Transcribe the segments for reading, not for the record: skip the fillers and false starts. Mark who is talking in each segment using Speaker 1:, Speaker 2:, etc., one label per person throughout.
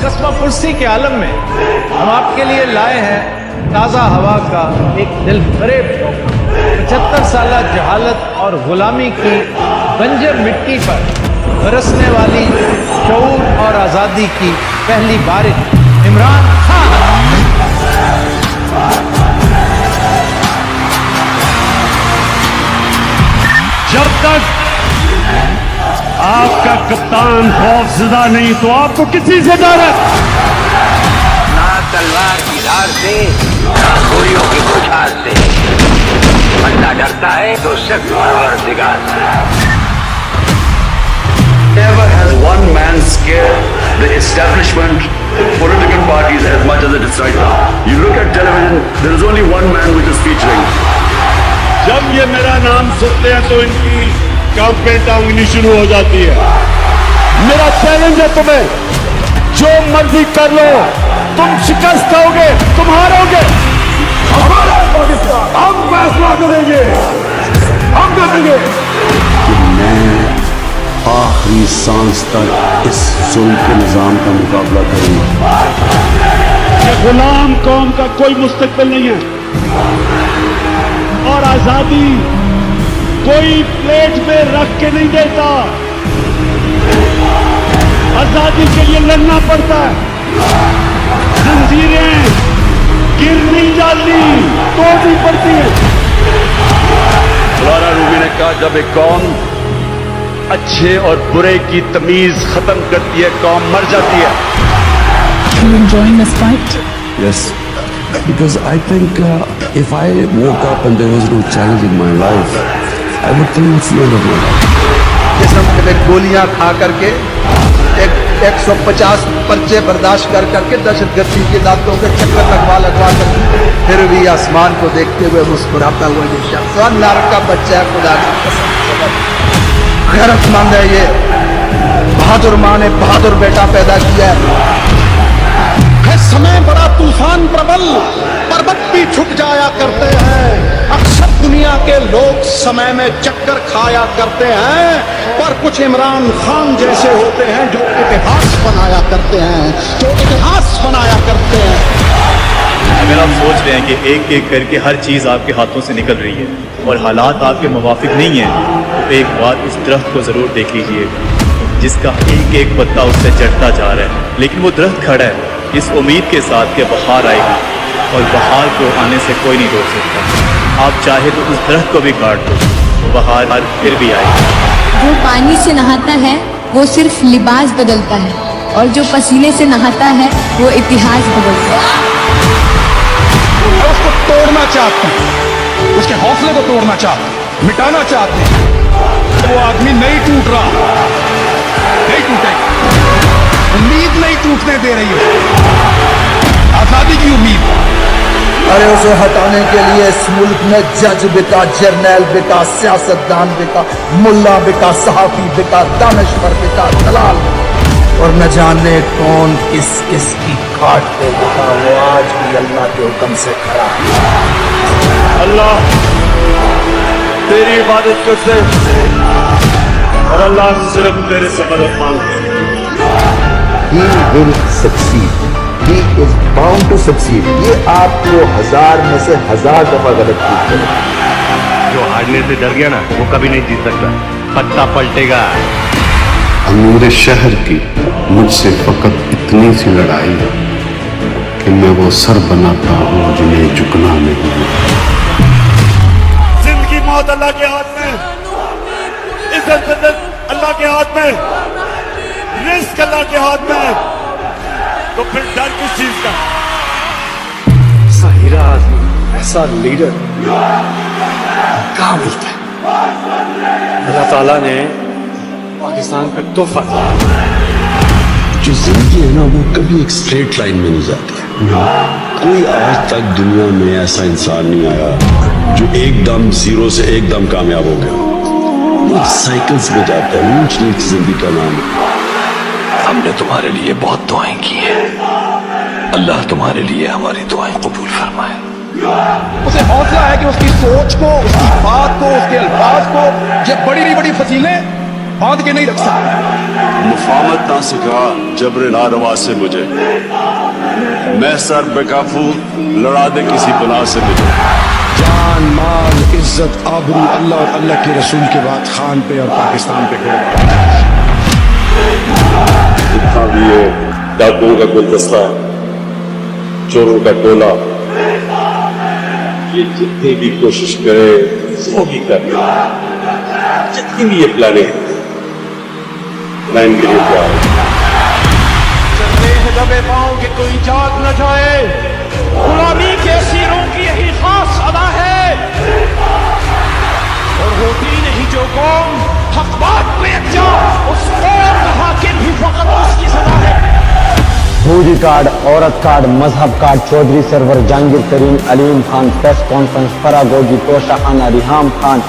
Speaker 1: कसमा पुरसी के आलम में हम आपके लिए लाए हैं ताज़ा हवा का एक दिल फरेब मौका। 75 साल जहालत और गुलामी की बंजर मिट्टी पर बरसने वाली शऊर और आज़ादी की पहली बारिश इमरान खान।
Speaker 2: जब तक आपका कप्तान खौफजदा नहीं तो आपको किसी से डर है?
Speaker 3: ना तलवार की धार से, ना गोलियों की बौछार से। बंदा डरता है तो सिर्फ परवरदिगार से।
Speaker 4: Never has one man scared the establishment, the political parties as much as it is right now. You look at television, there is only one man which is featuring.
Speaker 2: जब ये मेरा नाम सुनते हैं तो इनकी कांपे टांगनी शुरू हो जाती है। मेरा चैलेंज है तुम्हें, जो मर्जी कर लो, तुम शिकस्त खाओगे, तुम हारोगे। हमारा पाकिस्तान, हम फैसला करेंगे, हम करेंगे।
Speaker 5: आखिरी सांस तक इस जुल्म के निजाम का मुकाबला करूंगा।
Speaker 2: ये गुलाम कौम का कोई मुस्तकबिल नहीं है और आजादी कोई प्लेट में रख के नहीं देता। आजादी के लिए लड़ना पड़ता है। जंजीरें गिर नहीं जाती, तोड़नी पड़ती है।
Speaker 4: लारा रूबी ने कहा, जब एक कौम अच्छे और बुरे की तमीज खत्म करती है, कौम मर जाती है।
Speaker 6: You enjoying this fight?
Speaker 5: Yes, because I think if I woke up and there was no challenge in my life, I would think it's the end of my life.
Speaker 7: जिस्म में गोलियां खा करके 150 पर्चे बर्दाश्त कर करके दहशतगर्दी के दांतों के चक्कर लगवा कर फिर भी आसमान को देखते हुए मुस्कुराता हुआ ये शख्स नार का बच्चा है। खुदा की कसम गैरतमंद है ये। बहादुर माँ ने बहादुर बेटा पैदा किया है।
Speaker 8: समय बड़ा तूफान प्रबल, पर्वत भी झुक जाया करते हैं। अक्सर दुनिया के लोग समय में चक्कर खाया करते हैं, पर कुछ इमरान खान जैसे होते हैं जो इतिहास बनाया करते हैं, जो इतिहास बनाया करते हैं।
Speaker 9: अगर आप सोच रहे हैं कि एक एक करके हर चीज़ आपके हाथों से निकल रही है और हालात आपके मुवाफिक नहीं हैं, तो एक बार उस दरख्त को ज़रूर देख लीजिएगा जिसका एक एक पत्ता उससे चढ़ता जा रहा है। लेकिन वो दरख्त खड़ा है इस उम्मीद के साथ कि बहार आएगी और बहार को आने से कोई नहीं रोक सकता। आप चाहे तो उस दरख्त को भी काट दो, बहार फिर भी आएगी।
Speaker 10: जो पानी से नहाता है वो सिर्फ लिबास बदलता है, और जो पसीने से नहाता है वो इतिहास बदलता है।
Speaker 8: उसको तोड़ना चाहते हैं, उसके हौसले को तोड़ना चाहते हैं, मिटाना चाहते हैं। वो आदमी नहीं टूट रहा, नहीं टूटेगा। उम्मीद नहीं टूटने दे रही है, आजादी की उम्मीद।
Speaker 7: अरे उसे हटाने के लिए इस मुल्क में जज बिका, जर्नैल बिका, सियासतदान बिका, मुल्ला बिका, सहाफी बिका, दानश्वर बिका, दलाल बिका, और न जाने कौन किस किस की खाट पे बिका। वो आज भी अल्लाह के हुक्म से खड़ा है।
Speaker 2: अल्लाह तेरी इबादत करते और अल्लाह सिर्फ तेरे से मदद मांगते।
Speaker 7: He will succeed. He is bound to succeed. ये आपको 1000 में से 1000 दफा गलत की।
Speaker 2: जो हारने से डर गया ना वो कभी नहीं जीत सकता, पत्ता पलटेगा।
Speaker 5: अमीर शहर की मुझसे फकत इतनी सी लड़ाई है कि मैं वो सर बनाता हूँ जिन्हें झुकना नहीं है।
Speaker 2: जिंदगी मौत अल्लाह के हाथ में, इज्जत जिल्लत अल्लाह के हाथ में, रिस्क अल्लाह के हाथ में, तो फिर डर किस चीज का?
Speaker 8: ऐसा हीरा आदमी, ऐसा लीडर कहाँ मिलता है? अल्लाह ताला ने पाकिस्तान का तोहफा दिया।
Speaker 5: जो जिंदगी है ना वो कभी एक स्ट्रेट लाइन में नहीं जाती है। कोई आज तक दुनिया में ऐसा इंसान नहीं आया जो एकदम जीरो से एकदम कामयाब हो गया। वो साइकिल्स में जाता है, ऊंच नीच जिंदगी का नाम है।
Speaker 3: हमने तुम्हारे लिए बहुत दुआएं की हैं, अल्लाह तुम्हारे लिए हमारी दुआएं कबूल फरमाए।
Speaker 8: उसे हौसला है कि उसकी सोच को, उसकी बात को, उसके अल्फाज को, ये बड़ी बड़ी फसीलें बांध के नहीं रख सकते।
Speaker 5: मुफामत ना सिखा जबर नारवा से मुझे, मैं सर बेकाफू लड़ा दे किसी बला से मुझे।
Speaker 8: जान, माल, इज्जत, आबरू अल्लाह और अल्लाह के रसूल के बाद खान पे और पाकिस्तान पे कुर्बान।
Speaker 5: जितना भी ये डाकुओं का गुलदस्ता, चोरों का टोला, ये जितनी भी कोशिश करे वो भी करे, जितनी भी ये प्लानिंग प्लान के लिए तैयार है।
Speaker 8: चलते हैं दबे पाँव कि कोई जाग न जाए, गुलामी के सीरों की यही खास अदा है, और होती नहीं जो कौम हक बात पे अच्छा, उस कौम का हाकिम भी फकत उसकी सदा है।
Speaker 11: भूरी कार्ड, औरत कार्ड, मजहब कार्ड, चौधरी सरवर, जहांगीर तरीन, अलीम खान, प्रेस कॉन्फ्रेंस, फरागोगी, तोशा खाना, रिहाम खान,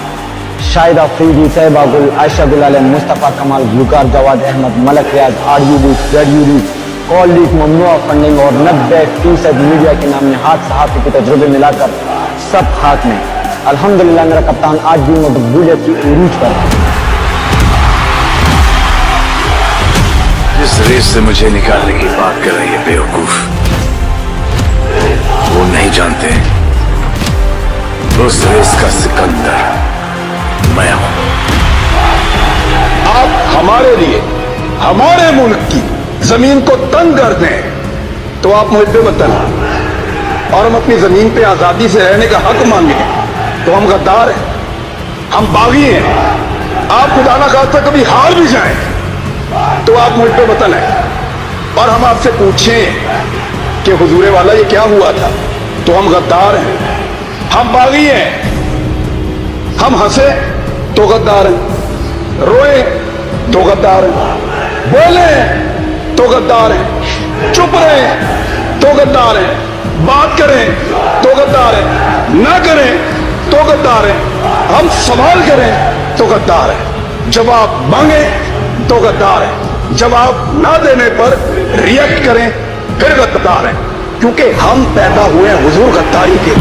Speaker 11: शाहिदा अफरीदी, तैयबा गुल, आयशा गुल आलम, मुस्तफ़ा कमाल, गुलकार जवाद अहमद, मलक रियाज, आरयू लीग, जेडयू लीग, कॉल लीग, ममनुआ फंडिंग और 90% मीडिया के नाम में हाथ सहाफ़ी के तजुर्बे मिलाकर सब हाथ में। अल्हम्दुलिल्लाह मेरा कप्तान आज भी मकबूलियत की उरूज पर।
Speaker 3: जिस रेस से मुझे निकालने की बात कर रही है बेवकूफ, वो नहीं जानते उस रेस का सिकंदर मैं हूं।
Speaker 8: आप हमारे लिए, हमारे मुल्क की जमीन को तंग कर दें तो आप मुझ पे वतन, और हम अपनी जमीन पे आजादी से रहने का हक मांगे तो हम गद्दार हैं, हम बागी हैं। आप खुदा ना खास्ता कभी हार भी जाएं तो आप मुझ पे वतन है, और हम आपसे पूछें कि हुजूरे वाला ये क्या हुआ था तो हम गद्दार हैं, हम बागी हैं। हम हंसे तो गद्दार हैं, रोए तो गद्दार हैं, बोले तो गद्दार हैं, चुप रहे तो गद्दार हैं, बात करें तो गद्दार हैं, ना करें तो गद्दार हैं, हम सवाल करें तो गद्दार हैं, जवाब मांगे तो गद्दार हैं, जवाब ना देने पर रिएक्ट करें फिर गद्दार हैं, क्योंकि हम पैदा हुए हैं हुजूर गद्दारी के।